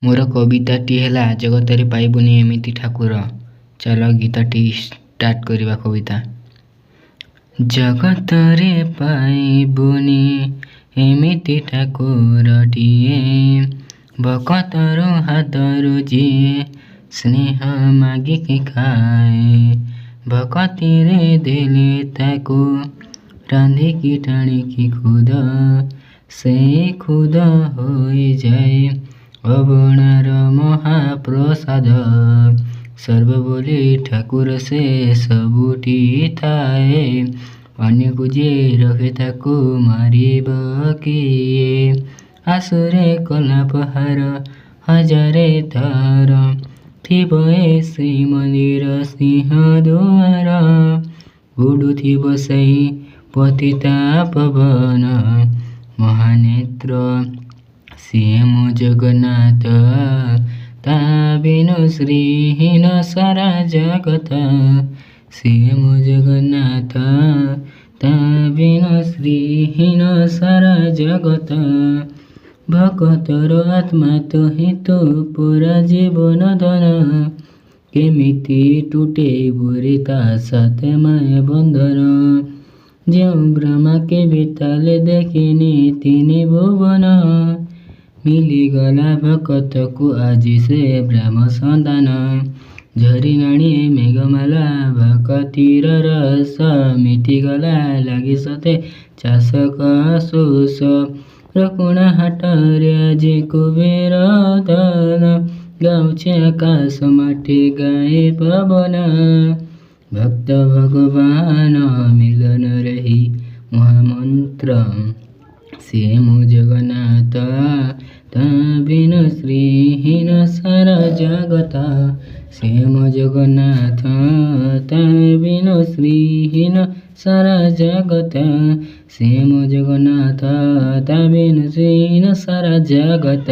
मोर कविताटी है जगतरे पाइबुनी एमिति ठाकुर। चल गीतटी स्टार्ट करवा। कविता जगतरे पाइबुनी एमिति ठाकुरटिए, भकतर हातरु जी स्नेह मागिकी खाए। भकतिरे देले ताकु रांधिकी टाणिकी खुद, से खुद होई जाए अबणार महाप्रसाद। सर्व बोली ठाकुर से सबुटी थाए, अन्य कुजे रखे ताकु मारिब किए। आसुरे कला पहार हजारे थार, थिबए श्रीमंदिर सिंह द्वार। उडुथिब सही पतिता पवन, महानेत्र सीएम जगन्नाथ। ता बिनु श्रीहीन सारा जगत, सीएम जगन्नाथ। ता बिनु श्रीहीन सारा जगत। भकतर आत्मा तो हितु पूरा जीवन धन, केमिति टूटे बुरी ता साथ माया बंधन। जो ब्रह्मा के बिताले देखिनी तिनी भुवन, मिलीगला भकत को आजी से ब्रह्म संतान। झरी नाणी मेघमाला भकतिर रस, मिटिगला लगी सते चाष कासुस। रकुणा हाटरे आजी कुबेर धन, गाउँछे आकाश माटी गाए पवन। भक्त भगवान मिलन रही महामंत्र, सीएम जगन्नाथ। ता बिनु श्रीहीन सारा जगत, सीएम जगन्नाथ। ता बिनु श्रीहीन सारा जगत, सीएम जगन्नाथ। ता बिनु श्रीहीन सारा जगत।